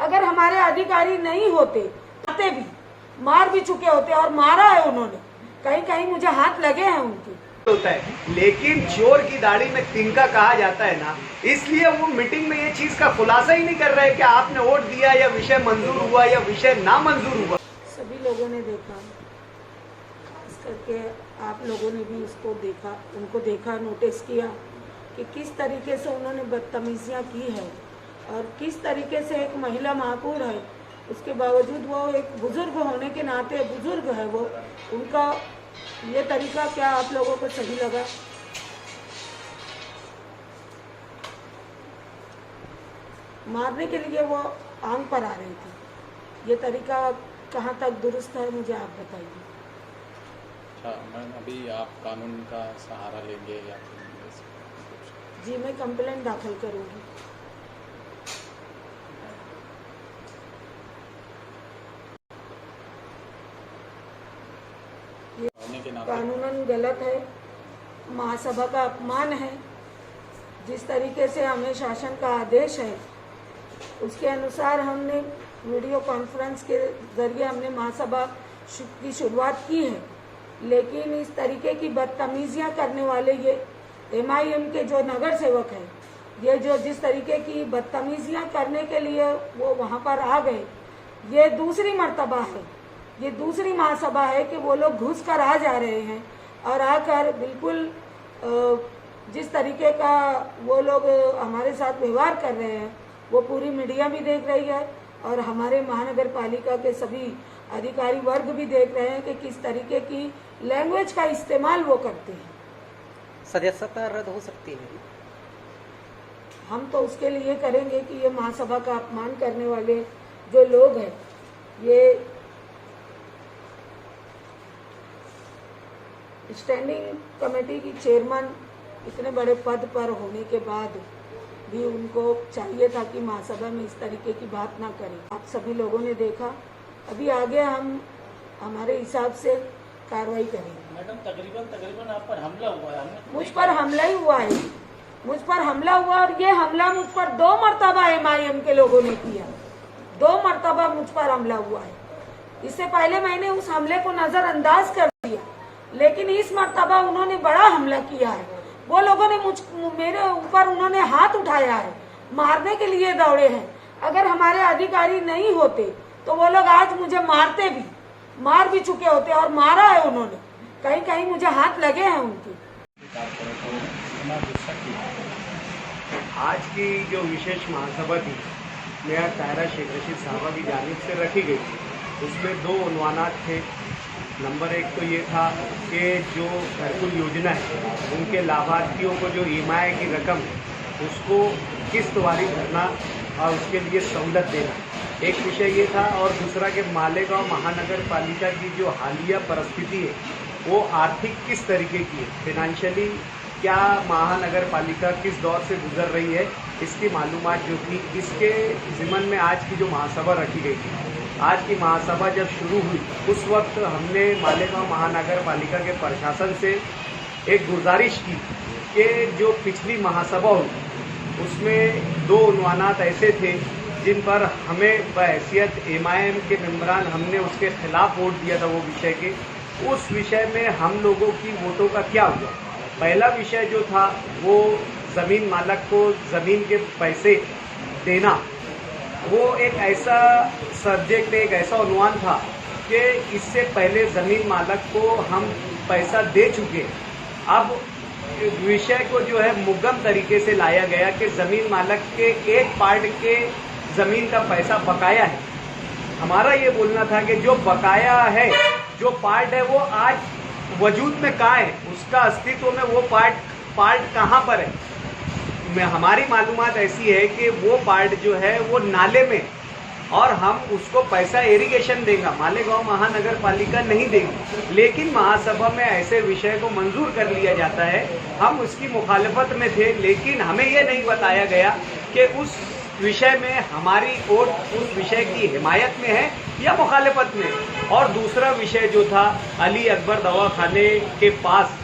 अगर हमारे अधिकारी नहीं होते आते भी मार भी चुके होते और मारा है उन्होंने, कहीं कहीं मुझे हाथ लगे हैं उनके होता है। लेकिन चोर की दाढ़ी में तिनका कहा जाता है ना, इसलिए वो मीटिंग में ये चीज का खुलासा ही नहीं कर रहे कि आपने वोट दिया या विषय मंजूर हुआ या विषय ना मंजूर हुआ। सभी लोगों ने देखा, खास करके आप लोगों ने भी इसको देखा, उनको देखा, नोटिस किया कि किस तरीके से उन्होंने बदतमीजियाँ की है और किस तरीके से एक महिला महापौर है, उसके बावजूद वो एक बुजुर्ग होने के नाते बुजुर्ग है, वो उनका ये तरीका क्या आप लोगों को सही लगा? मारने के लिए वो आंग पर आ रही थी, ये तरीका कहाँ तक दुरुस्त है मुझे आप बताइए। अच्छा मैम, अभी आप कानून का सहारा लेंगे या जी मैं कंप्लेंट दाखिल करूँगी। कानूनन गलत है, महासभा का अपमान है। जिस तरीके से हमें शासन का आदेश है उसके अनुसार हमने वीडियो कॉन्फ्रेंस के जरिए हमने महासभा की शुरुआत की है, लेकिन इस तरीके की बदतमीजियां करने वाले ये MIM के जो नगर सेवक हैं, ये जो जिस तरीके की बदतमीजियां करने के लिए वो वहाँ पर आ गए, ये दूसरी मर्तबा है, ये दूसरी महासभा है कि वो लोग घुस कर आ जा रहे हैं और आकर बिल्कुल जिस तरीके का वो लोग हमारे साथ व्यवहार कर रहे हैं वो पूरी मीडिया भी देख रही है और हमारे महानगर पालिका के सभी अधिकारी वर्ग भी देख रहे हैं कि किस तरीके की लैंग्वेज का इस्तेमाल वो करते हैं। सदस्यता रद्द हो सकती है। हम तो उसके लिए करेंगे कि ये महासभा का अपमान करने वाले जो लोग हैं, ये स्टैंडिंग कमेटी की चेयरमैन इतने बड़े पद पर होने के बाद भी उनको चाहिए था कि महासभा में इस तरीके की बात ना करें। आप सभी लोगों ने देखा, अभी आगे हम हमारे हिसाब से कार्रवाई करेंगे। मैडम तकरीबन आप पर हमला हुआ है। मुझ पर हमला ही हुआ है, मुझ पर हमला हुआ और ये हमला मुझ पर 2 मरतबा MIM के लोगों ने किया, 2 मरतबा मुझ पर हमला हुआ है। इससे पहले मैंने उस हमले को नजरअंदाज कर दिया, लेकिन इस मर्तबा उन्होंने बड़ा हमला किया है। वो लोगों ने मेरे ऊपर उन्होंने हाथ उठाया है, मारने के लिए दौड़े हैं। अगर हमारे अधिकारी नहीं होते तो वो लोग आज मुझे मारते भी, मार भी चुके होते और मारा है उन्होंने, कहीं कहीं मुझे हाथ लगे हैं उनके। आज की जो विशेष महासभा थी मेयर ताहिरा शेख रशीद साहबा की जानिब से रखी गई थी, उसमें 2 उन्वानात थे। नंबर 1 तो ये था कि जो घरकुल योजना है उनके लाभार्थियों को जो EMI की रकम है उसको किस्तवारी भरना और उसके लिए सहूलत देना, एक विषय ये था। और दूसरा कि मालेगांव महानगर पालिका की जो हालिया परिस्थिति है वो आर्थिक किस तरीके की है, फिनेंशियली क्या महानगर पालिका किस दौर से गुजर रही है, इसकी मालूमात जो थी, इसके ज़िमन में आज की जो महासभा रखी गई थी। आज की महासभा जब शुरू हुई उस वक्त हमने मालेगांव महानगर पालिका के प्रशासन से एक गुजारिश की कि जो पिछली महासभा हुई उसमें 2 उन्वानात ऐसे थे जिन पर हमें बहैसियत MIM के मेम्बरान हमने उसके खिलाफ वोट दिया था, वो विषय के, उस विषय में हम लोगों की वोटों का क्या हुआ। पहला विषय जो था वो ज़मीन मालक को ज़मीन के पैसे देना, वो एक ऐसा सब्जेक्ट, एक ऐसा उन्वान था कि इससे पहले ज़मीन मालक को हम पैसा दे चुके। अब विषय को जो है मुगम तरीके से लाया गया कि ज़मीन मालक के एक पार्ट के ज़मीन का पैसा बकाया है। हमारा ये बोलना था कि जो बकाया है, जो पार्ट है, वो आज वजूद में कहाँ है, उसका अस्तित्व में वो पार्ट कहाँ पर है। हमारी मालूमात ऐसी है कि वो पार्ट जो है वो नाले में, और हम उसको पैसा इरिगेशन देगा, मालेगांव महानगर पालिका नहीं देगी। लेकिन महासभा में ऐसे विषय को मंजूर कर लिया जाता है, हम उसकी मुखालफत में थे, लेकिन हमें ये नहीं बताया गया कि उस विषय में हमारी वोट उस विषय की हिमायत में है या मुखालफत में। और दूसरा विषय जो था अली अकबर दवाखाने के पास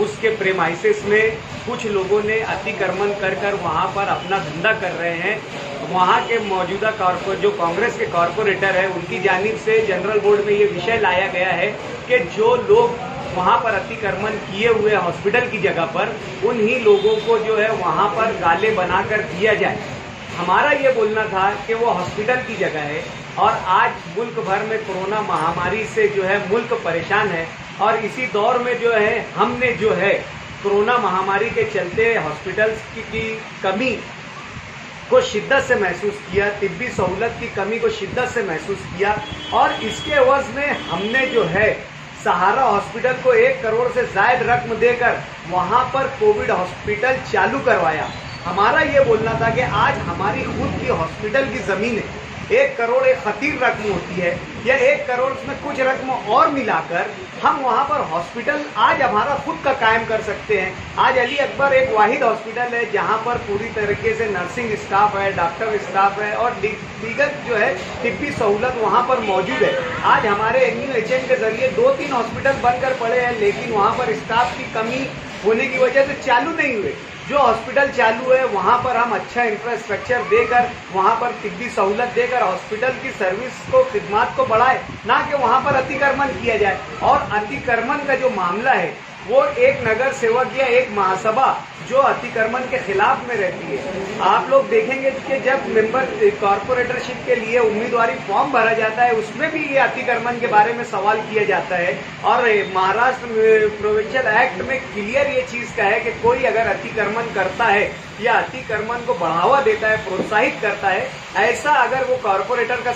उसके प्रेमाइसिस में कुछ लोगों ने अतिक्रमण कर वहाँ पर अपना धंधा कर रहे हैं। वहाँ के मौजूदा जो कांग्रेस के कॉरपोरेटर है उनकी जानिब से जनरल बोर्ड में ये विषय लाया गया है कि जो लोग वहाँ पर अतिक्रमण किए हुए हॉस्पिटल की जगह पर उन्हीं लोगों को जो है वहाँ पर गाले बनाकर दिया जाए। हमारा ये बोलना था कि वो हॉस्पिटल की जगह है और आज मुल्क भर में कोरोना महामारी से जो है मुल्क परेशान है और इसी दौर में जो है हमने जो है कोरोना महामारी के चलते हॉस्पिटल्स की कमी को शिद्दत से महसूस किया, तिब्बी सहूलत की कमी को शिद्दत से महसूस किया और इसके एवज में हमने जो है सहारा हॉस्पिटल को 1 करोड़ से ज़ायद रकम देकर वहाँ पर कोविड हॉस्पिटल चालू करवाया। हमारा ये बोलना था कि आज हमारी खुद की हॉस्पिटल की ज़मीन है, 1 करोड़ एक खतीर रकम होती है या 1 करोड़ में कुछ रकम और मिलाकर हम वहाँ पर हॉस्पिटल आज हमारा खुद का कायम कर सकते हैं। आज अली अकबर एक वाहिद हॉस्पिटल है जहाँ पर पूरी तरीके से नर्सिंग स्टाफ है, डॉक्टर स्टाफ है और दीगर जो है तिब्बी सहूलत वहाँ पर मौजूद है। आज हमारे NUHM के जरिए 2-3 हॉस्पिटल बनकर पड़े हैं लेकिन वहाँ पर स्टाफ की कमी होने की वजह से चालू नहीं हुए। जो हॉस्पिटल चालू है वहाँ पर हम अच्छा इंफ्रास्ट्रक्चर देकर वहाँ पर तिब्बी सहूलत देकर हॉस्पिटल की सर्विस को खिदमात को बढ़ाए, ना कि वहाँ पर अतिक्रमण किया जाए। और अतिक्रमण का जो मामला है वो एक नगर सेवक या एक महासभा जो अतिक्रमण के खिलाफ में रहती है। आप लोग देखेंगे कि जब मेंबर कॉरपोरेटरशिप के लिए उम्मीदवारी फॉर्म भरा जाता है उसमें भी ये अतिक्रमण के बारे में सवाल किया जाता है और महाराष्ट्र प्रोविंशियल एक्ट में क्लियर ये चीज़ का है कि कोई अगर अतिक्रमण करता है या अतिक्रमण को बढ़ावा देता है, प्रोत्साहित करता है, ऐसा अगर वो कॉरपोरेटर का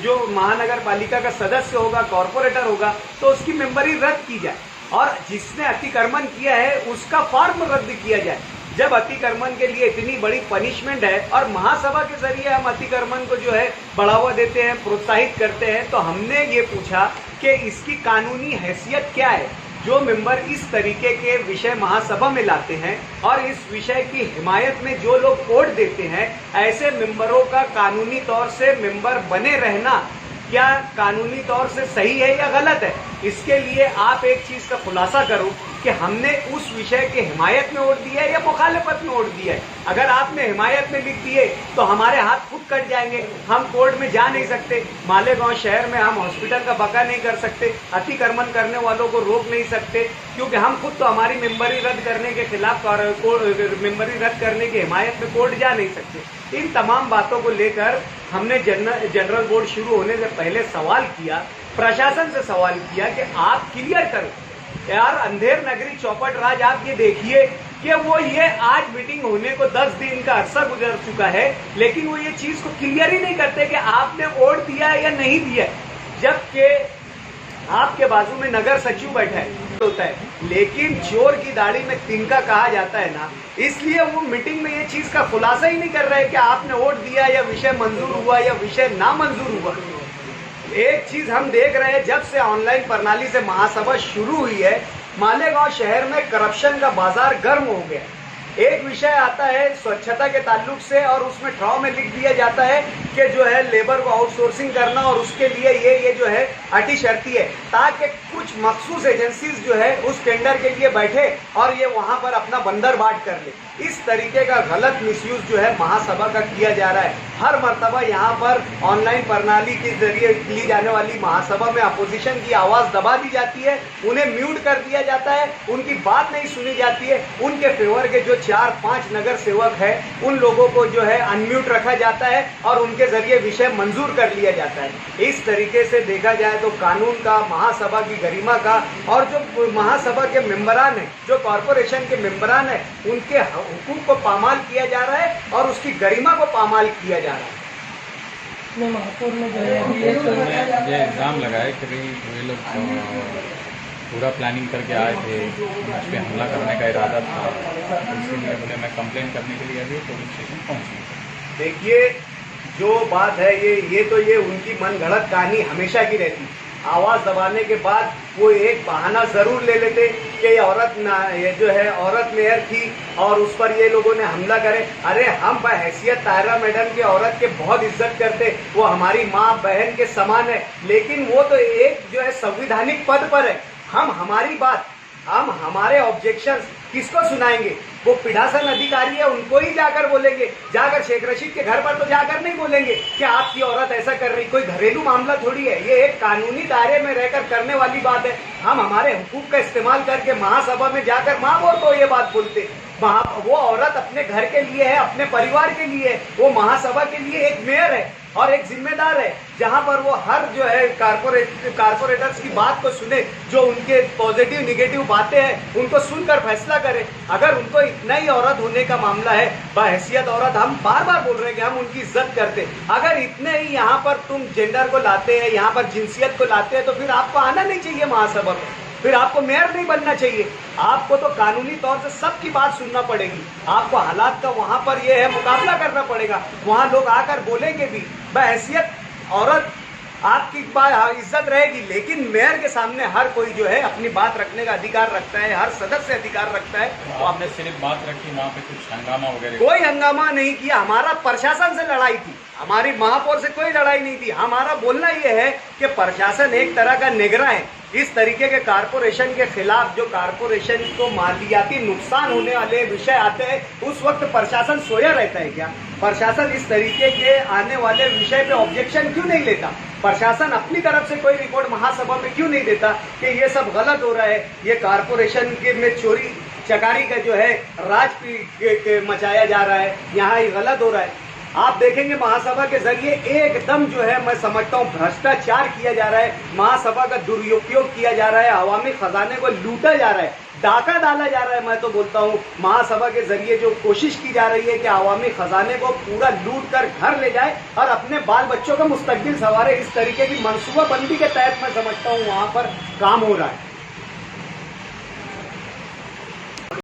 जो महानगर पालिका का सदस्य होगा, कॉरपोरेटर होगा, तो उसकी मेंबरी रद्द की जाए और जिसने अतिक्रमण किया है उसका फॉर्म रद्द किया जाए। जब अतिक्रमण के लिए इतनी बड़ी पनिशमेंट है और महासभा के जरिए हम अतिक्रमण को जो है बढ़ावा देते हैं, प्रोत्साहित करते हैं, तो हमने ये पूछा कि इसकी कानूनी हैसियत क्या है। जो मेंबर इस तरीके के विषय महासभा में लाते हैं और इस विषय की हिमायत में जो लोग वोट देते हैं, ऐसे मेंबरों का कानूनी तौर से मेंबर बने रहना क्या कानूनी तौर से सही है या गलत है। इसके लिए आप एक चीज़ का खुलासा करो कि हमने उस विषय के हिमायत में वोट दिया है या मुखालिफत में वोट दिया है। अगर आपने हिमायत में लिख दिए तो हमारे हाथ खुद कट जाएंगे, हम कोर्ट में जा नहीं सकते, मालेगांव शहर में हम हॉस्पिटल का बका नहीं कर सकते, अतिक्रमण करने वालों को रोक नहीं सकते, क्योंकि हम खुद तो हमारी मेंबरी रद्द करने के खिलाफ मेंबरी रद्द करने की हिमायत में कोर्ट जा नहीं सकते। इन तमाम बातों को लेकर हमने जनरल बोर्ड शुरू होने से पहले सवाल किया, प्रशासन से सवाल किया कि आप क्लियर करो यार, अंधेर नगरी चौपट राज आप ये देखिए कि वो ये आज मीटिंग होने को 10 दिन का अरसा गुजर चुका है लेकिन वो ये चीज को क्लियर ही नहीं करते कि आपने वोट दिया है या नहीं दिया, जबकि आपके बाजू में नगर सचिव बैठा है होता है, लेकिन चोर की दाढ़ी में तिनका कहा जाता है ना, इसलिए वो मीटिंग में ये चीज का खुलासा ही नहीं कर रहे कि आपने वोट दिया या विषय मंजूर हुआ या विषय ना मंजूर हुआ। एक चीज हम देख रहे हैं, जब से ऑनलाइन प्रणाली से महासभा शुरू हुई है मालेगांव शहर में करप्शन का बाजार गर्म हो गया। एक विषय आता है स्वच्छता के ताल्लुक से और उसमें ठराव में लिख दिया जाता है कि जो है लेबर को आउटसोर्सिंग करना और उसके लिए ये जो है अटी शर्ती है ताकि कुछ मखसूस एजेंसीज जो है उस टेंडर के लिए बैठे और ये वहां पर अपना बंदर बाट कर ले। इस तरीके का गलत मिसयूज जो है महासभा का किया जा रहा है। हर मर्तबा यहाँ पर ऑनलाइन प्रणाली के जरिए की जाने वाली महासभा में अपोजिशन की आवाज़ दबा दी जाती है, उन्हें म्यूट कर दिया जाता है, उनकी बात नहीं सुनी जाती है। उनके फेवर के जो 4-5 नगर सेवक है उन लोगों को जो है अनम्यूट रखा जाता है और उनके जरिए विषय मंजूर कर लिया जाता है। इस तरीके से देखा जाए तो कानून का, महासभा की गरिमा का और जो महासभा के मेंबरान हैं, जो कॉरपोरेशन के मेंबरान हैं, उनके हुकूक को पामाल किया जा रहा है और उसकी गरिमा को पामाल किया जा रहा है। महापुर में जो है ये इल्ज़ाम लगाए कि भाई ये लोग पूरा प्लानिंग करके आए थे, मुझ पे हमला करने का इरादा था, इसीलिए बोले मैं कंप्लेन करने के लिए अभी पुलिस स्टेशन पहुँची। देखिए जो बात है ये उनकी मन गढ़ंत कहानी हमेशा की रहती। आवाज़ दबाने के बाद वो एक बहाना ज़रूर ले लेते कि ये जो है औरत मेयर थी और उस पर ये लोगों ने हमला करे। अरे हम बहैसियत तायरा मैडम के औरत के बहुत इज्जत करते, वो हमारी माँ बहन के समान है, लेकिन वो तो एक जो है संविधानिक पद पर है। हम हमारी बात हम हमारे ऑब्जेक्शंस किसको सुनाएंगे? वो पीठासन अधिकारी है, उनको ही जाकर बोलेंगे। जाकर शेख रशीद के घर पर तो जाकर नहीं बोलेंगे कि आपकी औरत ऐसा कर रही। कोई घरेलू मामला थोड़ी है, ये एक कानूनी दायरे में रहकर करने वाली बात है। हम हमारे हुकूक का इस्तेमाल करके महासभा में जाकर महापौर को ये बात बोलते। वो औरत अपने घर के लिए है, अपने परिवार के लिए है, वो महासभा के लिए एक मेयर है और एक जिम्मेदार है, जहां पर वो हर जो है कारपोरेटर्स की बात को सुने, जो उनके पॉजिटिव निगेटिव बातें हैं उनको सुनकर फैसला करे। अगर उनको इतना ही औरत होने का मामला है, बहैसियत औरत, हम बार बार बोल रहे हैं कि हम उनकी इज्जत करते, अगर इतने ही यहाँ पर तुम जेंडर को लाते हैं, यहाँ पर जिनसियत को लाते हैं, तो फिर आपको आना नहीं चाहिए महासभा में, फिर आपको मेयर नहीं बनना चाहिए। आपको तो कानूनी तौर से सबकी बात सुनना पड़ेगी। आपको हालात का वहां पर ये है मुकाबला करना पड़ेगा। वहां लोग आकर बोलेंगे भी, बहैसियत औरत आपकी बात इज्जत रहेगी, लेकिन मेयर के सामने हर कोई जो है अपनी बात रखने का अधिकार रखता है, हर सदस्य अधिकार रखता है। तो आपने सिर्फ बात रखी, वहाँ पे कुछ हंगामा वगैरह? कोई हंगामा नहीं किया, हमारा प्रशासन से लड़ाई थी, हमारी महापौर से कोई लड़ाई नहीं थी। हमारा बोलना यह है कि प्रशासन एक तरह का निगरान है। इस तरीके के कारपोरेशन के खिलाफ जो कारपोरेशन को मालियाती नुकसान होने वाले विषय आते हैं, उस वक्त प्रशासन सोया रहता है क्या? प्रशासन इस तरीके के आने वाले विषय पे ऑब्जेक्शन क्यों नहीं लेता? प्रशासन अपनी तरफ से कोई रिपोर्ट महासभा में क्यों नहीं देता कि ये सब गलत हो रहा है, ये कारपोरेशन के में चोरी चकारी का जो है राज मचाया जा रहा है, यहाँ ये गलत हो रहा है। आप देखेंगे महासभा के जरिए एकदम जो है मैं समझता हूँ भ्रष्टाचार किया जा रहा है, महासभा का दुरुपयोग किया जा रहा है, अवामी खजाने को लूटा जा रहा है, डाका डाला जा रहा है। मैं तो बोलता हूँ महासभा के जरिए जो कोशिश की जा रही है कि अवामी खजाने को पूरा लूट कर घर ले जाए और अपने बाल बच्चों का मुस्तकबिल संवारे, इस तरीके की मनसूबाबंदी के तहत मैं समझता हूँ वहाँ पर काम हो रहा है।